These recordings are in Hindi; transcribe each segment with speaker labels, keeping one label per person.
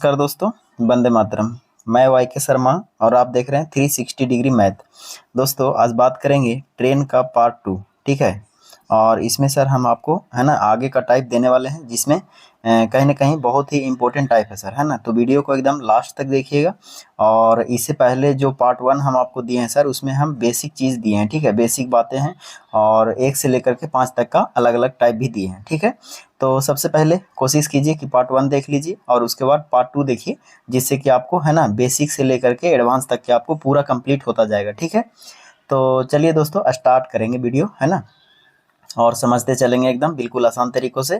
Speaker 1: नमस्कार दोस्तों, वंदे मातरम। मैं वाई के शर्मा और आप देख रहे हैं 360 डिग्री मैथ। दोस्तों आज बात करेंगे ट्रेन का पार्ट 2, ठीक है। और इसमें सर हम आपको है ना आगे का टाइप देने वाले हैं, जिसमें कहीं ना कहीं बहुत ही इम्पोर्टेंट टाइप है सर, है ना। तो वीडियो को एकदम लास्ट तक देखिएगा। और इससे पहले जो पार्ट 1 हम आपको दिए हैं सर, उसमें हम बेसिक चीज़ दिए हैं, ठीक है, बेसिक बातें हैं। और 1 से लेकर के 5 तक का अलग अलग टाइप भी दिए हैं, ठीक है। तो सबसे पहले कोशिश कीजिए कि पार्ट 1 देख लीजिए और उसके बाद पार्ट 2 देखिए, जिससे कि आपको है ना बेसिक से लेकर के एडवांस तक के आपको पूरा कंप्लीट होता जाएगा, ठीक है। तो चलिए दोस्तों स्टार्ट करेंगे वीडियो, है ना, और समझते चलेंगे एकदम बिल्कुल आसान तरीक़ों से।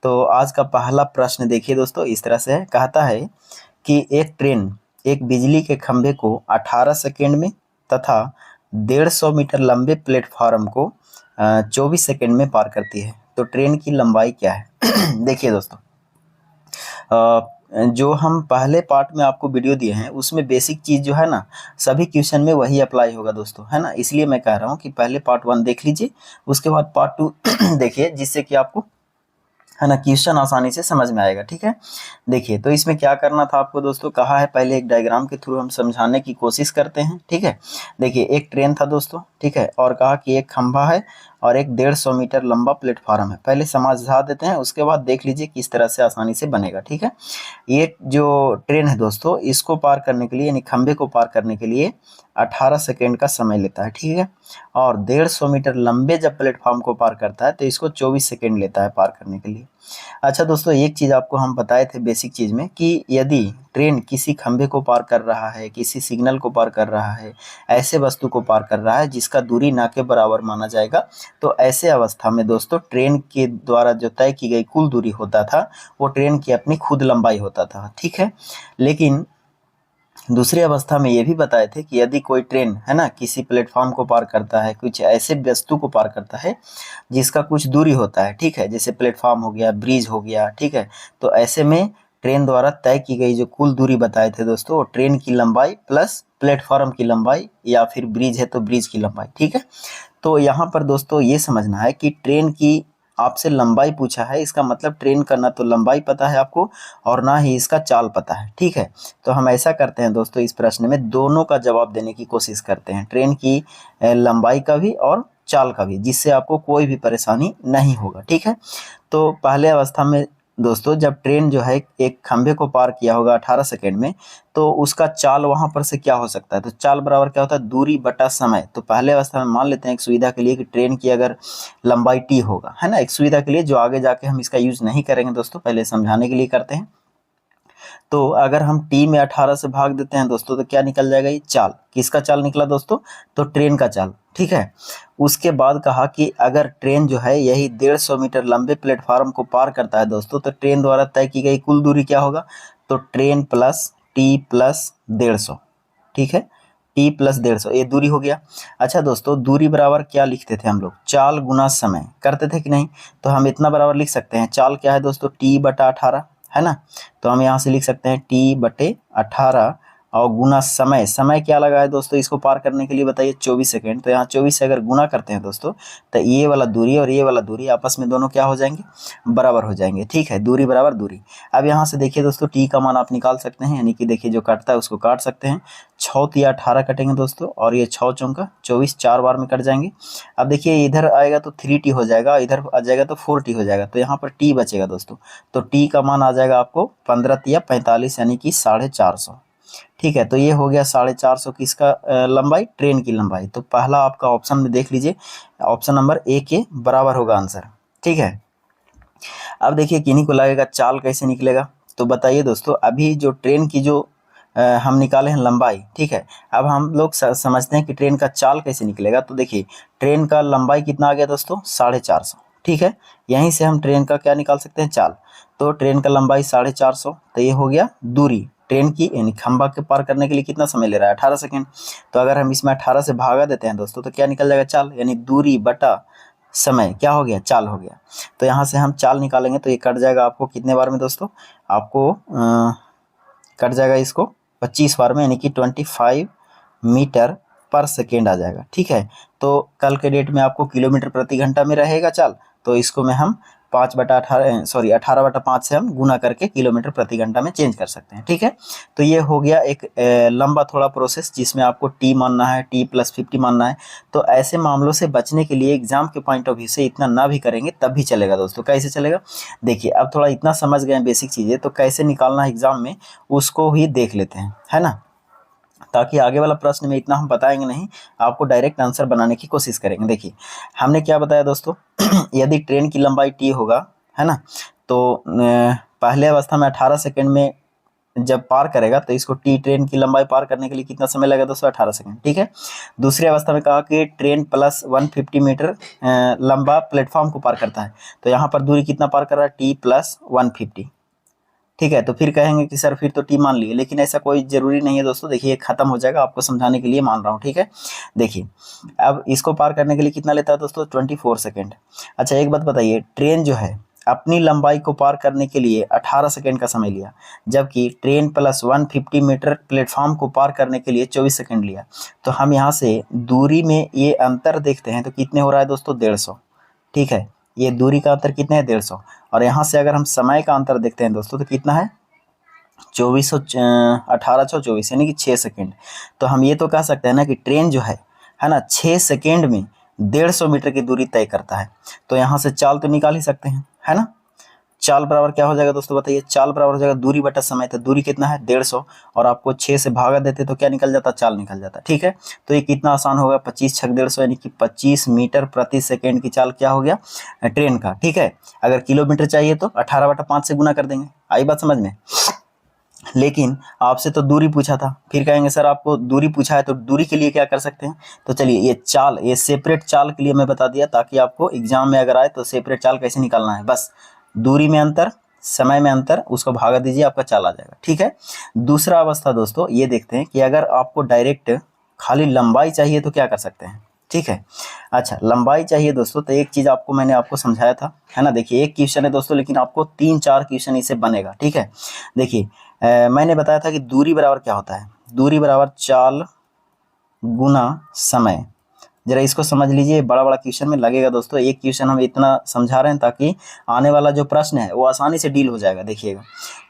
Speaker 1: तो आज का पहला प्रश्न देखिए दोस्तों, इस तरह से है। कहता है कि एक ट्रेन एक बिजली के खंभे को 18 सेकेंड में तथा 150 मीटर लंबे प्लेटफार्म को 24 सेकेंड में पार करती है, तो ट्रेन की लंबाई क्या है। देखिए दोस्तों, जो हम पहले पार्ट में आपको वीडियो दिए हैं उसमें बेसिक चीज़ जो है ना, सभी क्वेश्चन में वही अप्लाई होगा दोस्तों, है ना। इसलिए मैं कह रहा हूँ कि पहले पार्ट 1 देख लीजिए, उसके बाद पार्ट 2 देखिए, जिससे कि आपको है ना क्वेश्चन आसानी से समझ में आएगा, ठीक है। देखिए, तो इसमें क्या करना था आपको दोस्तों, कहा है पहले एक डायग्राम के थ्रू हम समझाने की कोशिश करते हैं, ठीक है। देखिए, एक ट्रेन था दोस्तों, ठीक है, और कहा कि एक खंभा है और एक 150 मीटर लंबा प्लेटफार्म है। पहले समझा देते हैं, उसके बाद देख लीजिए किस तरह से आसानी से बनेगा, ठीक है। ये जो ट्रेन है दोस्तों, इसको पार करने के लिए यानी खंभे को पार करने के लिए 18 सेकेंड का समय लेता है, ठीक है। और 150 मीटर लंबे जब प्लेटफॉर्म को पार करता है तो इसको 24 सेकेंड लेता है पार करने के लिए। अच्छा दोस्तों, एक चीज़ आपको हम बताए थे बेसिक चीज़ में कि यदि ट्रेन किसी खंभे को पार कर रहा है, किसी सिग्नल को पार कर रहा है, ऐसे वस्तु को पार कर रहा है जिसका दूरी ना के बराबर माना जाएगा, तो ऐसे अवस्था में दोस्तों ट्रेन के द्वारा जो तय की गई कुल दूरी होता था वो ट्रेन की अपनी खुद लंबाई होता था, ठीक है। लेकिन दूसरी अवस्था में ये भी बताए थे कि यदि कोई ट्रेन है ना किसी प्लेटफॉर्म को पार करता है, कुछ ऐसे वस्तु को पार करता है जिसका कुछ दूरी होता है, ठीक है, जैसे प्लेटफॉर्म हो गया, ब्रिज हो गया, ठीक है। तो ऐसे में ट्रेन द्वारा तय की गई जो कुल दूरी बताए थे दोस्तों, वो ट्रेन की लंबाई प्लस प्लेटफॉर्म की लंबाई, या फिर ब्रिज है तो ब्रिज की लंबाई, ठीक है। तो यहाँ पर दोस्तों ये समझना है कि ट्रेन की आपसे लंबाई पूछा है, इसका मतलब ट्रेन का ना तो लंबाई पता है आपको और ना ही इसका चाल पता है, ठीक है। तो हम ऐसा करते हैं दोस्तों, इस प्रश्न में दोनों का जवाब देने की कोशिश करते हैं, ट्रेन की लंबाई का भी और चाल का भी, जिससे आपको कोई भी परेशानी नहीं होगा, ठीक है। तो पहले अवस्था में दोस्तों जब ट्रेन जो है एक खंभे को पार किया होगा 18 सेकेंड में, तो उसका चाल वहां पर से क्या हो सकता है, तो चाल बराबर क्या होता है, दूरी बटा समय। तो पहले अवस्था में मान लेते हैं एक सुविधा के लिए कि ट्रेन की अगर लंबाई टी होगा, है ना, एक सुविधा के लिए, जो आगे जाके हम इसका यूज नहीं करेंगे दोस्तों, पहले समझाने के लिए करते हैं। तो अगर हम टी में 18 से भाग देते हैं दोस्तों, तो क्या निकल जाएगा, ये चाल। किसका चाल निकला दोस्तों, तो ट्रेन का चाल, ठीक है। उसके बाद कहा कि अगर ट्रेन जो है यही 150 मीटर लंबे प्लेटफार्म को पार करता है दोस्तों, तो ट्रेन द्वारा तय की गई कुल दूरी क्या होगा, तो ट्रेन प्लस टी प्लस 150, ठीक है, टी प्लस 150, ये दूरी हो गया। अच्छा दोस्तों, दूरी बराबर क्या लिखते थे हम लोग, चाल गुना समय करते थे कि नहीं। तो हम इतना बराबर लिख सकते हैं, चाल क्या है दोस्तों, टी बटा 18, है ना। तो हम यहाँ से लिख सकते हैं टी बटे 18 और गुना समय। समय क्या लगा है दोस्तों इसको पार करने के लिए, बताइए 24 सेकेंड। तो यहाँ 24 से अगर गुना करते हैं दोस्तों, तो ये वाला दूरी और ये वाला दूरी आपस में दोनों क्या हो जाएंगे, बराबर हो जाएंगे, ठीक है, दूरी बराबर दूरी। अब यहाँ से देखिए दोस्तों, टी का मान आप निकाल सकते हैं, यानी कि देखिए जो कटता है उसको काट सकते हैं। 6 या 18 कटेंगे दोस्तों, और ये 6 चौका 24, 4 बार में कट जाएंगे। अब देखिए इधर आएगा तो 3t हो जाएगा, इधर आ जाएगा तो 4t हो जाएगा, तो यहाँ पर t बचेगा दोस्तों। तो t का मान आ जाएगा आपको 15 या 45, यानी कि 450, ठीक है। तो ये हो गया 450 किसका लंबाई, ट्रेन की लंबाई। तो पहला आपका ऑप्शन में देख लीजिए, ऑप्शन नंबर ए के बराबर होगा आंसर, ठीक है। अब देखिए किन्हीं को लगेगा चाल कैसे निकलेगा, तो बताइए दोस्तों, अभी जो ट्रेन की जो हम निकाले हैं लंबाई, ठीक है। अब हम लोग समझते हैं कि ट्रेन का चाल कैसे निकलेगा। तो देखिए ट्रेन का लंबाई कितना आ गया दोस्तों, 450, ठीक है। यहीं से हम ट्रेन का क्या निकाल सकते हैं, चाल। तो ट्रेन का लंबाई 450, तो ये हो गया दूरी ट्रेन की, यानी खंभा के पार करने के लिए कितना समय ले रहा है, 18 सेकेंड। तो अगर हम इसमें 18 से भागा देते हैं दोस्तों, तो क्या निकल जाएगा, चाल, यानी दूरी बटा समय क्या हो गया, चाल हो गया। तो यहाँ से हम चाल निकालेंगे तो ये कट जाएगा आपको कितने बार में दोस्तों, आपको कट जाएगा इसको 25 बार में, यानी कि 25 मीटर पर सेकेंड आ जाएगा, ठीक है। तो कल के डेट में आपको किलोमीटर प्रति घंटा में रहेगा चाल, तो इसको में हम 18/5 से हम गुना करके किलोमीटर प्रति घंटा में चेंज कर सकते हैं। ठीक है, तो ये हो गया एक लंबा थोड़ा प्रोसेस जिसमें आपको t मानना है, t+50 मानना है। तो ऐसे मामलों से बचने के लिए एग्जाम के पॉइंट ऑफ व्यू से इतना ना भी करेंगे तब भी चलेगा दोस्तों। कैसे चलेगा, देखिए अब थोड़ा इतना समझ गए बेसिक चीज़ें, तो कैसे निकालना है एग्जाम में उसको ही देख लेते हैं, है ना, ताकि आगे वाला प्रश्न में इतना हम बताएंगे नहीं, आपको डायरेक्ट आंसर बनाने की कोशिश करेंगे। देखिए हमने क्या बताया दोस्तों यदि ट्रेन की लंबाई t होगा, है ना, तो पहले अवस्था में 18 सेकंड में जब पार करेगा तो इसको ट्रेन की लंबाई पार करने के लिए कितना समय लगेगा दोस्तों, 18 सेकंड। ठीक है, दूसरी अवस्था में कहा कि ट्रेन प्लस 150 मीटर लंबा प्लेटफॉर्म को पार करता है, तो यहाँ पर दूरी कितना पार कर रहा है, t+150। ठीक है, तो फिर कहेंगे कि सर फिर तो टी मान लिए, लेकिन ऐसा कोई ज़रूरी नहीं है दोस्तों। देखिए खत्म हो जाएगा, आपको समझाने के लिए मान रहा हूँ। ठीक है, देखिए अब इसको पार करने के लिए कितना लेता है दोस्तों, 24 सेकेंड। अच्छा एक बात बताइए, ट्रेन जो है अपनी लंबाई को पार करने के लिए 18 सेकेंड का समय लिया, जबकि ट्रेन प्लस 150 मीटर प्लेटफॉर्म को पार करने के लिए 24 सेकेंड लिया। तो हम यहाँ से दूरी में ये अंतर देखते हैं तो कितने हो रहा है दोस्तों, 150। ठीक है, ये दूरी का अंतर कितना है, 150। और यहाँ से अगर हम समय का अंतर देखते हैं दोस्तों तो कितना है, 1824 यानी कि 6 सेकेंड। तो हम ये तो कह सकते हैं ना कि ट्रेन जो है ना, 6 सेकेंड में 150 मीटर की दूरी तय करता है। तो यहाँ से चाल तो निकाल ही सकते हैं, है ना। चाल बराबर क्या हो जाएगा दोस्तों, बताइए, चाल बराबर हो जाएगा दूरी बटा समय। तो दूरी कितना है, 150, और आपको 6 से भागा देते तो क्या निकल जाता, चाल निकल जाता। ठीक है, तो ये कितना आसान होगा, 25 छक 150 यानी कि 25 मीटर प्रति सेकेंड की चाल क्या हो गया, ट्रेन का। ठीक है, अगर किलोमीटर चाहिए तो 18/5 से गुना कर देंगे। आई बात समझ में। लेकिन आपसे तो दूरी पूछा था, फिर कहेंगे सर आपको दूरी पूछा है तो दूरी के लिए क्या कर सकते हैं। तो चलिए ये चाल, ये सेपरेट चाल के लिए मैं बता दिया, ताकि आपको एग्जाम में अगर आए तो सेपरेट चाल कैसे निकालना है। बस दूरी में अंतर, समय में अंतर, उसको भागा दीजिए, आपका चाल आ जाएगा। ठीक है, दूसरा अवस्था दोस्तों ये देखते हैं कि अगर आपको डायरेक्ट खाली लंबाई चाहिए तो क्या कर सकते हैं। ठीक है, अच्छा लंबाई चाहिए दोस्तों, तो एक चीज़ मैंने आपको समझाया था, है ना। देखिए एक क्वेश्चन है दोस्तों, लेकिन आपको 3-4 क्वेश्चन इससे बनेगा। ठीक है, देखिए मैंने बताया था कि दूरी बराबर क्या होता है, दूरी बराबर चाल गुना समय। जरा इसको समझ लीजिए, बड़ा बड़ा क्वेश्चन में लगेगा दोस्तों। एक क्वेश्चन हम इतना समझा रहे हैं ताकि आने वाला जो प्रश्न है वो आसानी से डील हो जाएगा। देखिएगा,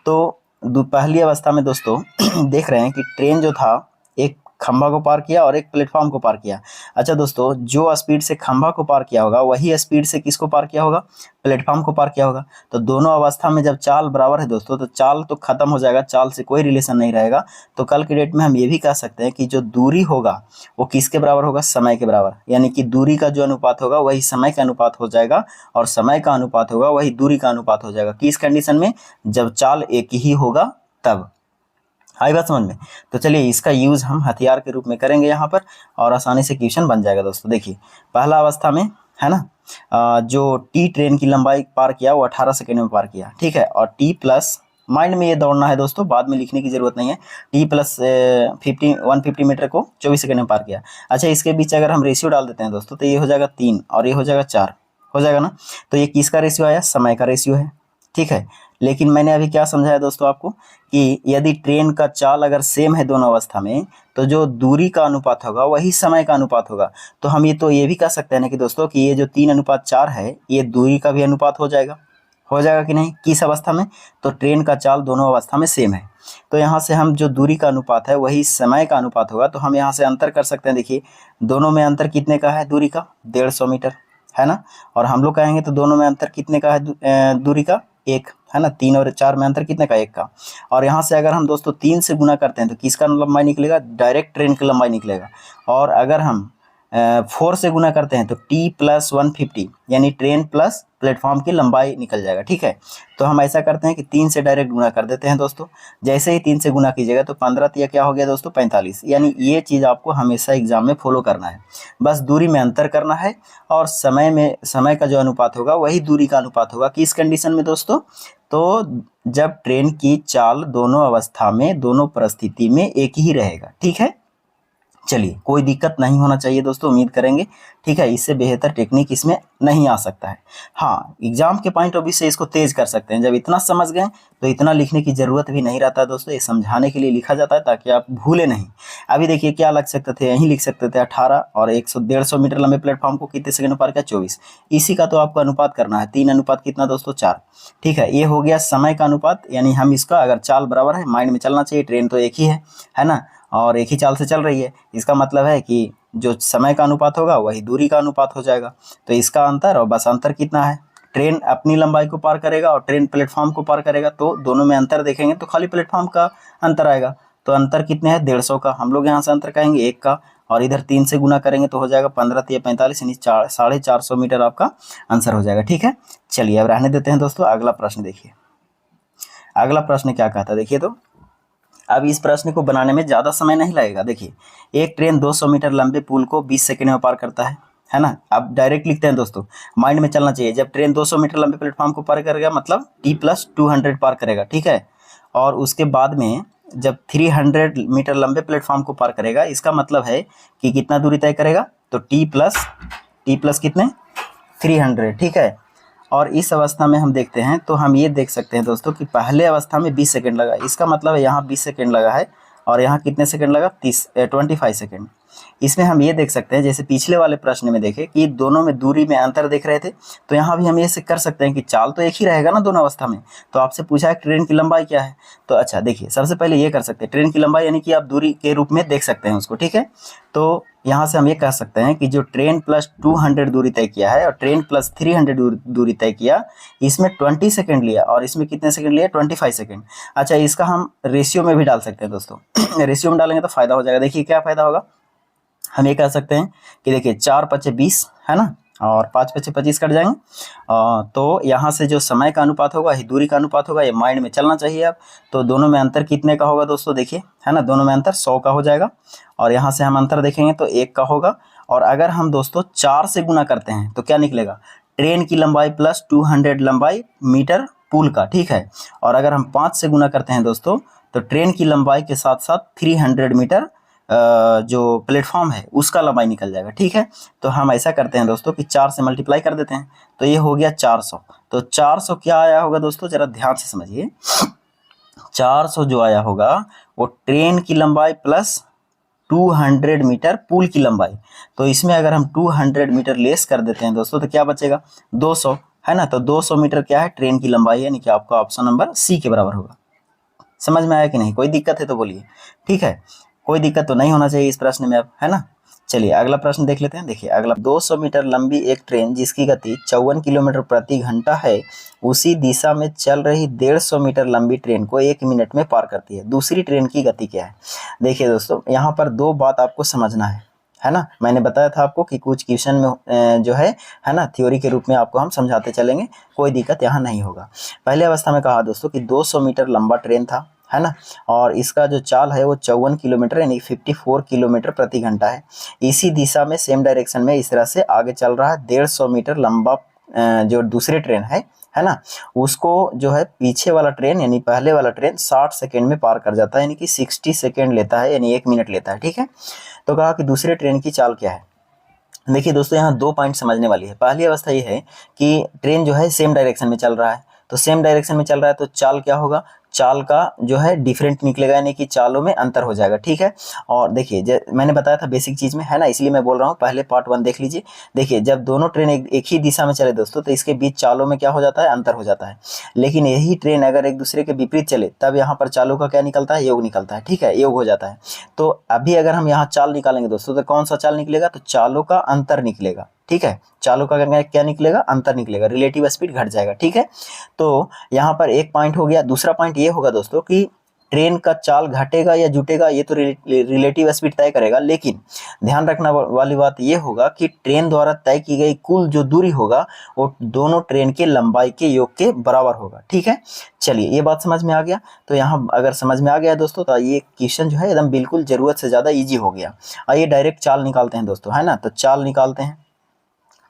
Speaker 1: तो पहली अवस्था में दोस्तों देख रहे हैं कि ट्रेन जो था एक खंभा को पार किया और एक प्लेटफॉर्म को पार किया। अच्छा दोस्तों, जो स्पीड से खंभा को पार किया होगा वही स्पीड से किसको पार किया होगा, प्लेटफॉर्म को पार किया होगा। तो दोनों अवस्था में जब चाल बराबर है दोस्तों, तो चाल तो खत्म हो जाएगा, चाल से कोई रिलेशन नहीं रहेगा। तो कल की डेट में हम ये भी कह सकते हैं कि जो दूरी होगा वो किसके बराबर होगा, समय के बराबर। यानी कि दूरी का जो अनुपात होगा वही समय का अनुपात हो जाएगा, और समय का अनुपात होगा वही दूरी का अनुपात हो जाएगा। किस कंडीशन में, जब चाल एक ही होगा तब। आई बात समझ में। तो चलिए इसका यूज़ हम हथियार के रूप में करेंगे यहाँ पर, और आसानी से क्वेश्चन बन जाएगा दोस्तों। देखिए पहला अवस्था में है ना, जो टी ट्रेन की लंबाई पार किया वो 18 सेकेंड में पार किया। ठीक है, और टी प्लस, माइंड में ये दौड़ना है दोस्तों, बाद में लिखने की जरूरत नहीं है। टी प्लस 150 मीटर को 24 सेकेंड में पार किया। अच्छा इसके बीच अगर हम रेशियो डाल देते हैं दोस्तों, तो ये हो जाएगा 3 और ये हो जाएगा 4, हो जाएगा ना। तो ये किसका रेशियो आया, समय का रेशियो है। ठीक है, लेकिन मैंने अभी क्या समझाया दोस्तों आपको, कि यदि ट्रेन का चाल अगर सेम है दोनों अवस्था में, तो जो दूरी का अनुपात होगा वही समय का अनुपात होगा। तो हम ये भी कह सकते हैं ना कि दोस्तों कि ये जो 3:4 है ये दूरी का भी अनुपात हो जाएगा कि नहीं, किस अवस्था में, तो ट्रेन का चाल दोनों अवस्था में सेम है। तो यहाँ से हम जो दूरी का अनुपात है वही समय का अनुपात होगा। तो हम यहाँ से अंतर कर सकते हैं। देखिए दोनों में अंतर कितने का है, दूरी का 150 मीटर, है ना। और हम लोग कहेंगे तो दोनों में अंतर कितने का है, दूरी का 1, है ना। 3 और 4 में अंतर कितने का, 1 का। और यहाँ से अगर हम दोस्तों 3 से गुना करते हैं तो किसका लंबाई निकलेगा, डायरेक्ट ट्रेन की लंबाई निकलेगा। और अगर हम 4 से गुना करते हैं तो टी प्लस 150 यानी ट्रेन प्लस प्लेटफॉर्म की लंबाई निकल जाएगा। ठीक है, तो हम ऐसा करते हैं कि 3 से डायरेक्ट गुना कर देते हैं दोस्तों। जैसे ही 3 से गुना कीजिएगा तो 15 तिया क्या हो गया दोस्तों, 45। यानी ये चीज़ आपको हमेशा एग्जाम में फॉलो करना है। बस दूरी में अंतर करना है, और समय का जो अनुपात होगा वही दूरी का अनुपात होगा। किस कंडीशन में दोस्तों, तो जब ट्रेन की चाल दोनों अवस्था में, दोनों परिस्थिति में एक ही रहेगा। ठीक है, चलिए, कोई दिक्कत नहीं होना चाहिए दोस्तों, उम्मीद करेंगे, ठीक है। इससे बेहतर टेक्निक इसमें नहीं आ सकता है। हाँ, एग्जाम के पॉइंट ऑफ व्यू से इसको तेज कर सकते हैं। जब इतना समझ गए तो इतना लिखने की जरूरत भी नहीं रहता है दोस्तों, ये समझाने के लिए लिखा जाता है ताकि आप भूले नहीं। अभी देखिए क्या लग सकते थे, यहीं लिख सकते थे 18 और 150 मीटर लंबे प्लेटफॉर्म को कितने सेकंड में पार किया, 24। इसी का तो आपको अनुपात करना है, 3 अनुपात कितना दोस्तों, 4। ठीक है, ये हो गया समय का अनुपात, यानी हम इसका अगर चाल बराबर है, माइंड में चलना चाहिए, ट्रेन तो एक ही है ना, और एक ही चाल से चल रही है। इसका मतलब है कि जो समय का अनुपात होगा वही दूरी का अनुपात हो जाएगा। तो इसका अंतर, और बस अंतर कितना है, ट्रेन अपनी लंबाई को पार करेगा और ट्रेन प्लेटफॉर्म को पार करेगा, तो दोनों में अंतर देखेंगे तो खाली प्लेटफॉर्म का अंतर आएगा। तो अंतर कितने हैं, 150 का। हम लोग यहाँ से अंतर कहेंगे 1 का, और इधर 3 से गुना करेंगे तो हो जाएगा 15 × 45, यानी 450 मीटर आपका आंसर हो जाएगा। ठीक है, चलिए अब रहने देते हैं दोस्तों। अगला प्रश्न देखिए, अगला प्रश्न क्या कहता है देखिए। तो अब इस प्रश्न को बनाने में ज़्यादा समय नहीं लगेगा। देखिए, एक ट्रेन 200 मीटर लंबे पुल को 20 सेकंड में पार करता है ना। अब डायरेक्ट लिखते हैं दोस्तों, माइंड में चलना चाहिए। जब ट्रेन 200 मीटर लंबे प्लेटफॉर्म को पार करेगा मतलब t+200 पार करेगा, ठीक है। और उसके बाद में जब 300 मीटर लंबे प्लेटफॉर्म को पार करेगा, इसका मतलब है कि कितना दूरी तय करेगा, तो t प्लस कितने, 300, ठीक है। और इस अवस्था में हम देखते हैं तो हम ये देख सकते हैं दोस्तों कि पहले अवस्था में 20 सेकंड लगा। इसका मतलब है यहाँ 20 सेकंड लगा है और यहाँ कितने सेकंड लगा, 25 सेकंड। इसमें हम ये देख सकते हैं, जैसे पिछले वाले प्रश्न में देखे कि दोनों में दूरी में अंतर देख रहे थे, तो यहाँ भी हम ये कर सकते हैं कि चाल तो एक ही रहेगा ना दोनों अवस्था में। तो आपसे पूछा है ट्रेन की लंबाई क्या है, तो अच्छा देखिए, सबसे पहले ये कर सकते हैं ट्रेन की लंबाई, यानी कि आप दूरी के रूप में देख सकते हैं उसको, ठीक है। तो यहाँ से हम ये कह सकते हैं कि जो ट्रेन +200 दूरी तय किया है और ट्रेन +300 दूरी तय किया, इसमें 20 सेकंड लिया और इसमें कितने सेकंड लिया, 25 सेकंड। अच्छा, इसका हम रेशियो में भी डाल सकते हैं दोस्तों। रेशियो में डालेंगे तो फायदा हो जाएगा। देखिए क्या फायदा होगा, हम ये कह सकते हैं कि देखिए 4×5 = 20 है ना, और 5×5 = 25 कट जाएंगे। तो यहाँ से जो समय का अनुपात होगा ही दूरी का अनुपात होगा, ये माइंड में चलना चाहिए अब। तो दोनों में अंतर कितने का होगा दोस्तों, देखिए है ना, दोनों में अंतर 100 का हो जाएगा। और यहाँ से हम अंतर देखेंगे तो 1 का होगा। और अगर हम दोस्तों 4 से गुना करते हैं तो क्या निकलेगा, ट्रेन की लंबाई +200 लंबाई मीटर पुल का, ठीक है। और अगर हम 5 से गुना करते हैं दोस्तों, तो ट्रेन की लंबाई के साथ साथ 300 मीटर जो प्लेटफॉर्म है उसका लंबाई निकल जाएगा, ठीक है। तो हम ऐसा करते हैं दोस्तों कि 4 से मल्टीप्लाई कर देते हैं, तो ये हो गया 400। तो 400 क्या आया होगा दोस्तों, जरा ध्यान से समझिए। 400 जो आया होगा वो ट्रेन की लंबाई प्लस 200 मीटर पुल की लंबाई। तो इसमें अगर हम 200 मीटर लेस कर देते हैं दोस्तों, तो क्या बचेगा, 200 है ना। तो 200 मीटर क्या है, ट्रेन की लंबाई, यानी कि आपका ऑप्शन नंबर सी के बराबर होगा। समझ में आया कि नहीं, कोई दिक्कत है तो बोलिए, ठीक है। कोई दिक्कत तो नहीं होना चाहिए इस प्रश्न में अब, है ना। चलिए अगला प्रश्न देख लेते हैं। देखिए अगला, 200 मीटर लंबी एक ट्रेन जिसकी गति 54 किलोमीटर प्रति घंटा है, उसी दिशा में चल रही 150 मीटर लंबी ट्रेन को 1 मिनट में पार करती है। दूसरी ट्रेन की गति क्या है। देखिए दोस्तों, यहाँ पर 2 बात आपको समझना है ना। मैंने बताया था आपको कि कुछ क्वेश्चन में जो है ना, थ्योरी के रूप में आपको हम समझाते चलेंगे, कोई दिक्कत यहाँ नहीं होगा। पहले अवस्था में कहा दोस्तों कि 200 मीटर लंबा ट्रेन था, है ना, और इसका जो चाल है वो 54 किलोमीटर यानी 54 किलोमीटर प्रति घंटा है। इसी दिशा में सेम डायरेक्शन में इस तरह से आगे चल रहा है 150 मीटर लंबा जो दूसरी ट्रेन है ना, उसको जो है पीछे वाला ट्रेन यानी पहले वाला ट्रेन 60 सेकेंड में पार कर जाता है, यानी कि 60 सेकेंड लेता है, यानी 1 मिनट लेता है, ठीक है। तो कहा कि दूसरे ट्रेन की चाल क्या है। देखिए दोस्तों, यहाँ 2 पॉइंट समझने वाली है। पहली अवस्था ये है कि ट्रेन जो है सेम डायरेक्शन में चल रहा है, तो सेम डायरेक्शन में चल रहा है तो चाल क्या होगा, चाल का जो है डिफरेंट निकलेगा, यानी कि चालों में अंतर हो जाएगा, ठीक है। और देखिए मैंने बताया था बेसिक चीज में, है ना, इसलिए मैं बोल रहा हूँ, पहले पार्ट 1 देख लीजिए। देखिए जब दोनों ट्रेन एक ही दिशा में चले दोस्तों, तो इसके बीच चालों में क्या हो जाता है, अंतर हो जाता है। लेकिन यही ट्रेन अगर एक दूसरे के विपरीत चले, तब यहाँ पर चालों का क्या निकलता है, योग निकलता है, ठीक है, योग हो जाता है। तो अभी अगर हम यहाँ चाल निकालेंगे दोस्तों, तो कौन सा चाल निकलेगा, तो चालों का अंतर निकलेगा, ठीक है। चालों का क्या निकलेगा, अंतर निकलेगा, रिलेटिव स्पीड घट जाएगा, ठीक है। तो यहाँ पर एक पॉइंट हो गया। दूसरा पॉइंट ये होगा दोस्तों कि ट्रेन का चाल घटेगा या जुटेगा, ये तो रिलेटिव स्पीड तय करेगा। लेकिन ध्यान रखना वाली बात ये होगा कि ट्रेन द्वारा तय की गई कुल जो दूरी होगा वो दोनों ट्रेन के लंबाई के योग के बराबर होगा, ठीक है। चलिए ये बात समझ में आ गया। तो यहाँ अगर समझ में आ गया दोस्तों, तो ये क्वेश्चन जो है एकदम बिल्कुल जरूरत से ज्यादा ईजी हो गया। आइए डायरेक्ट चाल निकालते हैं दोस्तों, है ना। तो चाल निकालते हैं।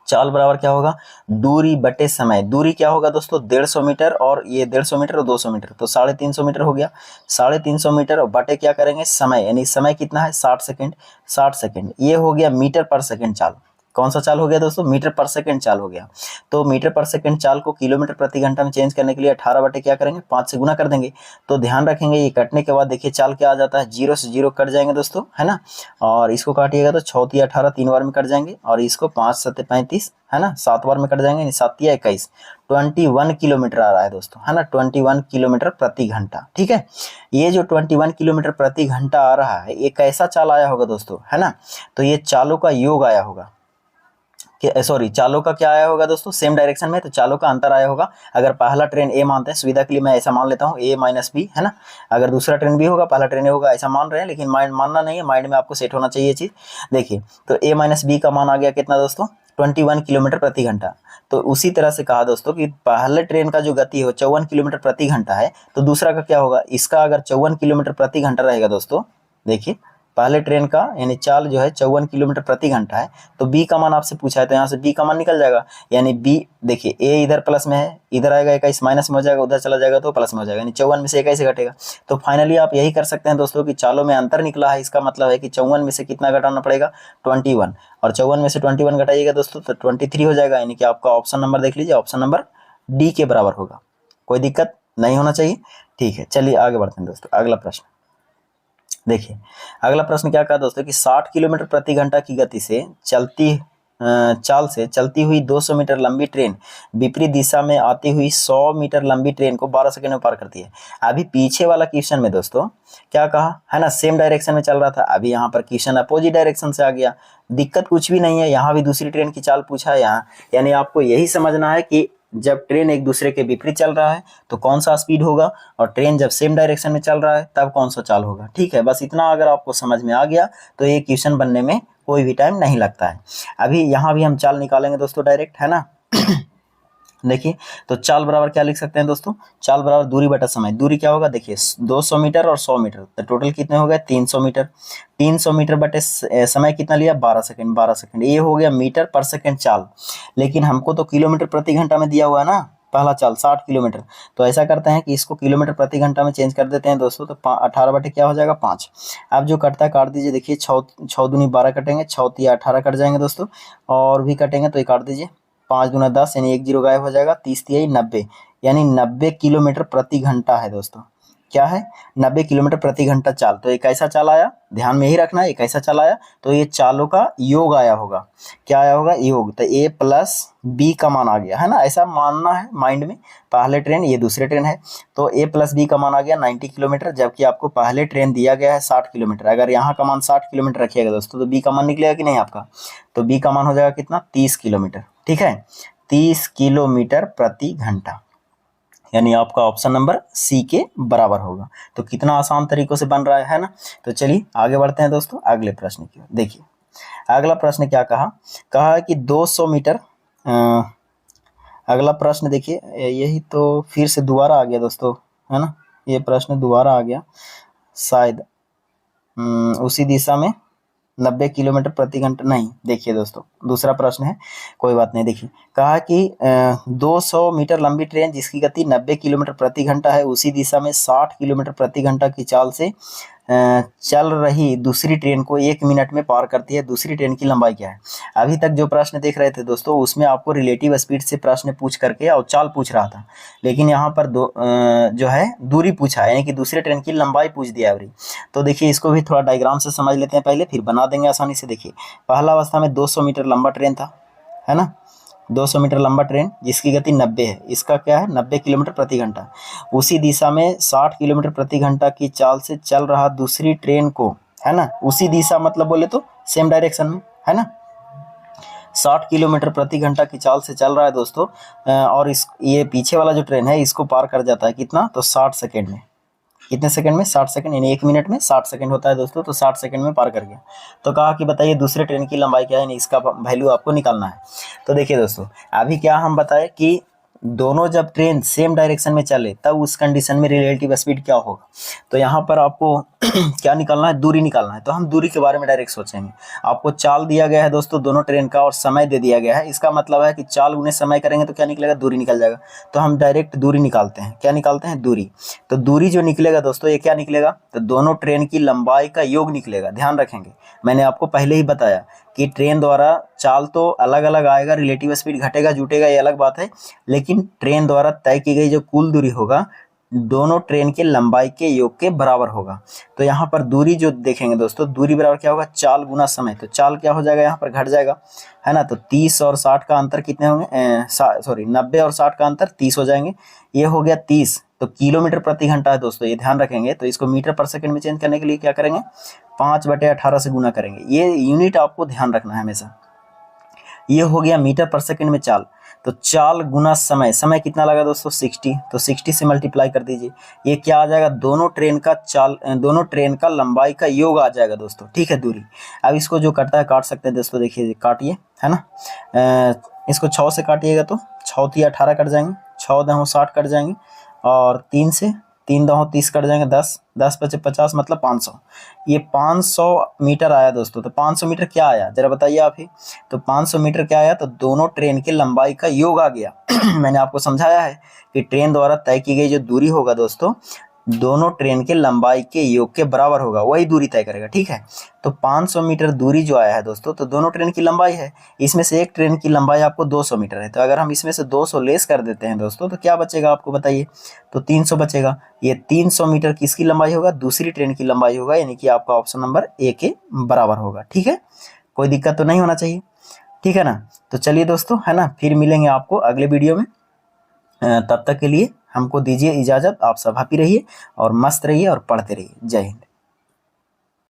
Speaker 1: चाल बराबर क्या होगा, दूरी बटे समय। दूरी क्या होगा दोस्तों, 150 मीटर, और ये 150 मीटर और 200 मीटर, तो 350 मीटर हो गया। 350 मीटर और बटे क्या करेंगे, समय, यानी समय कितना है, 60 सेकेंड। 60 सेकेंड ये हो गया मीटर पर सेकेंड चाल। कौन सा चाल हो गया दोस्तों, मीटर पर सेकेंड चाल हो गया। तो मीटर पर सेकेंड चाल को किलोमीटर प्रति घंटा में चेंज करने के लिए 18 बटे क्या करेंगे, 5 से गुना कर देंगे। तो ध्यान रखेंगे ये कटने के बाद देखिए चाल क्या आ जाता है, 0 से 0 कट जाएंगे दोस्तों, है ना। और इसको काटिएगा तो 6 तिया 18 3 बार में कट जाएंगे, और इसको 5 7 35, है ना, 7 बार में कट जाएंगे, 7 तिया 21, 21 किलोमीटर आ रहा है दोस्तों, है ना, 21 किलोमीटर प्रति घंटा। ठीक है, ये जो 21 किलोमीटर प्रति घंटा आ रहा है, ये कैसा चाल आया होगा दोस्तों, है ना। तो ये चालों का योग आया होगा, सॉरी, चालों का क्या आया होगा दोस्तों, सेम डायरेक्शन में, तो चालों का अंतर आया होगा। अगर पहला ट्रेन ए मानते हैं, सुविधा के लिए मैं ऐसा मान लेता हूँ, ए माइनस बी, है ना। अगर दूसरा ट्रेन बी होगा, पहला ट्रेन ए होगा, ऐसा मान रहे हैं, लेकिन माइंड मानना नहीं है, माइंड में आपको सेट होना चाहिए चीज। देखिए, तो ए माइनस बी का मान आ गया कितना दोस्तों, 21 किलोमीटर प्रति घंटा। तो उसी तरह से कहा दोस्तों कि पहले ट्रेन का जो गति है 54 किलोमीटर प्रति घंटा है, तो दूसरा का क्या होगा, इसका अगर 54 किलोमीटर प्रति घंटा रहेगा दोस्तों, देखिए पहले ट्रेन का यानी चाल जो है 54 किलोमीटर प्रति घंटा है, तो बी का मान आपसे पूछा है, तो यहाँ से बी का मान निकल जाएगा। यानी बी, देखिए ए इधर प्लस में है, इधर आएगा 21, माइनस में हो जाएगा, उधर चला जाएगा तो प्लस में हो जाएगा, यानी 54 में से 21 घटेगा। तो फाइनली आप यही कर सकते हैं दोस्तों कि चालों में अंतर निकला है, इसका मतलब है कि 54 में से कितना घटाना पड़ेगा, 21, और 54 में से 21 घटाइएगा दोस्तों तो 23 हो जाएगा। यानी कि आपका ऑप्शन नंबर देख लीजिए, ऑप्शन नंबर डी के बराबर होगा। कोई दिक्कत नहीं होना चाहिए। ठीक है, चलिए आगे बढ़ते हैं दोस्तों। अगला प्रश्न देखिए, अगला प्रश्न क्या कहा दोस्तों कि 60 किलोमीटर प्रति घंटा की गति से चाल से चलती हुई 200 मीटर लंबी ट्रेन विपरीत दिशा में आती हुई 100 मीटर लंबी ट्रेन को 12 सेकंड में पार करती है। अभी पीछे वाला क्वेश्चन में दोस्तों क्या कहा, है ना, सेम डायरेक्शन में चल रहा था, अभी यहाँ पर क्वेश्चन अपोजिट डायरेक्शन से आ गया। दिक्कत कुछ भी नहीं है, यहाँ भी दूसरी ट्रेन की चाल पूछा है यहाँ, यानी आपको यही समझना है कि जब ट्रेन एक दूसरे के विपरीत चल रहा है तो कौन सा स्पीड होगा, और ट्रेन जब सेम डायरेक्शन में चल रहा है तब कौन सा चाल होगा। ठीक है, बस इतना अगर आपको समझ में आ गया तो ये क्वेश्चन बनने में कोई भी टाइम नहीं लगता है। अभी यहाँ भी हम चाल निकालेंगे दोस्तों डायरेक्ट, है ना। देखिए, तो चाल बराबर क्या लिख सकते हैं दोस्तों, चाल बराबर दूरी बटा समय। दूरी क्या होगा, देखिए 200 मीटर और 100 मीटर, तो टोटल कितने हो गए, 300 मीटर। 300 मीटर बटे समय कितना लिया, 12 सेकंड। 12 सेकंड ये हो गया मीटर पर सेकंड चाल, लेकिन हमको तो किलोमीटर प्रति घंटा में दिया हुआ है ना पहला चाल 60 किलोमीटर। तो ऐसा करते हैं कि इसको किलोमीटर प्रति घंटा में चेंज कर देते हैं दोस्तों, तो 18 बटे क्या हो जाएगा, 5। अब जो कटता है काट दीजिए, देखिए 6 दूनी 12 कटेंगे, 6 तिया 18 कट जाएंगे दोस्तों, और भी कटेंगे तो ये काट दीजिए, 5 दूना 10, यानी 1 जीरो गायब हो जाएगा, 30 तिया 90, यानी 90 किलोमीटर प्रति घंटा है दोस्तों। क्या है, 90 किलोमीटर प्रति घंटा चाल। तो एक ऐसा चाल आया, ध्यान में ही रखना है, एक ऐसा चाल आया, तो ये चालों का योग आया होगा। क्या आया होगा, योग। तो ए प्लस बी का मान आ गया, है ना, ऐसा मानना है माइंड में। पहले ट्रेन, ये दूसरे ट्रेन है, तो ए प्लस बी का मान आ गया 90 किलोमीटर, जबकि आपको पहले ट्रेन दिया गया है 60 किलोमीटर। अगर यहाँ का मान 60 किलोमीटर रखिएगा दोस्तों, तो बी का मान निकलेगा कि नहीं आपका, तो बी का मान हो जाएगा कितना, 30 किलोमीटर। ठीक है, 30 किलोमीटर प्रति घंटा, यानी आपका ऑप्शन नंबर सी के बराबर होगा। तो कितना आसान तरीकों से बन रहा है ना। तो चलिए आगे बढ़ते हैं दोस्तों अगले प्रश्न की। देखिए अगला प्रश्न क्या कहा, कहा है कि 200 मीटर, अगला प्रश्न देखिए, यही तो फिर से दोबारा आ गया दोस्तों, है ना, ये प्रश्न दोबारा आ गया शायद, उसी दिशा में 90 किलोमीटर प्रति घंटा नहीं। देखिए दोस्तों दूसरा प्रश्न है, कोई बात नहीं। देखिए कहा कि 200 मीटर लंबी ट्रेन जिसकी गति 90 किलोमीटर प्रति घंटा है, उसी दिशा में 60 किलोमीटर प्रति घंटा की चाल से चल रही दूसरी ट्रेन को 1 मिनट में पार करती है। दूसरी ट्रेन की लंबाई क्या है। अभी तक जो प्रश्न देख रहे थे दोस्तों, उसमें आपको रिलेटिव स्पीड से प्रश्न पूछ करके और चाल पूछ रहा था, लेकिन यहाँ पर जो है दूरी पूछा है, यानी कि दूसरे ट्रेन की लंबाई पूछ दिया अभी। तो देखिए इसको भी थोड़ा डायग्राम से समझ लेते हैं पहले, फिर बना देंगे आसानी से। देखिए पहला अवस्था में 200 मीटर लंबा ट्रेन था, है ना, 200 मीटर लंबा ट्रेन जिसकी गति 90 है, इसका क्या है 90 किलोमीटर प्रति घंटा। उसी दिशा में 60 किलोमीटर प्रति घंटा की चाल से चल रहा दूसरी ट्रेन को, है ना, उसी दिशा मतलब बोले तो सेम डायरेक्शन में, है ना, 60 किलोमीटर प्रति घंटा की चाल से चल रहा है दोस्तों, और ये पीछे वाला जो ट्रेन है इसको पार कर जाता है कितना, तो 60 सेकेंड में। कितने सेकंड में, 60 सेकंड, यानी 1 मिनट में 60 सेकंड होता है दोस्तों, तो 60 सेकंड में पार कर गया। तो कहा कि बताइए दूसरे ट्रेन की लंबाई क्या है, इसका वैल्यू आपको निकालना है। तो देखिए दोस्तों अभी क्या हम बताए कि दोनों जब ट्रेन सेम डायरेक्शन में चले तब उस कंडीशन में रिलेटिव स्पीड क्या होगा। तो यहाँ पर आपको क्या निकालना है, दूरी निकालना है। तो हम दूरी के बारे में डायरेक्ट सोचेंगे। आपको चाल दिया गया है दोस्तों दोनों ट्रेन का और समय दे दिया गया है, इसका मतलब है कि चाल गुने समय करेंगे तो क्या निकलेगा, दूरी निकल जाएगा। तो हम डायरेक्ट दूरी निकालते हैं। क्या निकालते हैं, दूरी। तो दूरी जो निकलेगा दोस्तों ये क्या निकलेगा, तो दोनों ट्रेन की लंबाई का योग निकलेगा। ध्यान रखेंगे, मैंने आपको पहले ही बताया कि ट्रेन द्वारा चाल तो अलग अलग आएगा, रिलेटिव स्पीड घटेगा जुटेगा ये अलग बात है, लेकिन ट्रेन द्वारा तय की गई जो कुल दूरी होगा दोनों ट्रेन के लंबाई के योग के बराबर होगा। तो यहाँ पर दूरी जो देखेंगे दोस्तों, दूरी बराबर क्या होगा, चाल गुना समय। तो चाल क्या हो जाएगा, यहाँ पर घट जाएगा, है ना। तो 30 और 60 का अंतर कितने होंगे, 90 और 60 का अंतर 30 हो जाएंगे। ये हो गया 30। तो किलोमीटर प्रति घंटा है दोस्तों, ये ध्यान रखेंगे। तो इसको मीटर पर सेकंड में चेंज करने के लिए क्या करेंगे, 5/18 से गुना करेंगे। ये यूनिट आपको ध्यान रखना है हमेशा। ये हो गया मीटर पर सेकंड में चाल। तो चाल गुना समय, समय कितना लगा दोस्तों, 60। तो 60 से मल्टीप्लाई कर दीजिए। ये क्या आ जाएगा, दोनों ट्रेन का चाल, दोनों ट्रेन का लंबाई का योग आ जाएगा दोस्तों, ठीक है, दूरी। अब इसको जो कटता है काट सकते हैं दोस्तों, देखिए काटिए, है ना। इसको 6 से काटिएगा तो 6 × 18 कट जाएंगे, 6 × 60 कट जाएंगे, और 3 से 3 × 30 कट जाएंगे, 10 10 × 50 मतलब 500। ये 500 मीटर आया दोस्तों। तो 500 मीटर क्या आया जरा बताइए आप ही। तो 500 मीटर क्या आया, तो दोनों ट्रेन की लंबाई का योग आ गया। मैंने आपको समझाया है कि ट्रेन द्वारा तय की गई जो दूरी होगा दोस्तों दोनों ट्रेन के लंबाई के योग के बराबर होगा, वही दूरी तय करेगा, ठीक है। तो 500 मीटर दूरी जो आया है दोस्तों, तो दोनों ट्रेन की लंबाई है। इसमें से एक ट्रेन की लंबाई आपको 200 मीटर है। तो अगर हम इसमें से 200 लेस कर देते हैं दोस्तों, तो क्या बचेगा आपको बताइए, तो 300 बचेगा। ये 300 मीटर किसकी लंबाई होगा, दूसरी ट्रेन की लंबाई होगा, यानी कि आपका ऑप्शन नंबर ए के बराबर होगा, ठीक है। कोई दिक्कत तो नहीं होना चाहिए, ठीक है ना। तो चलिए दोस्तों, है ना, फिर मिलेंगे आपको अगले वीडियो में। तब तक के लिए हमको दीजिए इजाज़त। आप सब हैप्पी रहिए और मस्त रहिए और पढ़ते रहिए। जय हिंद।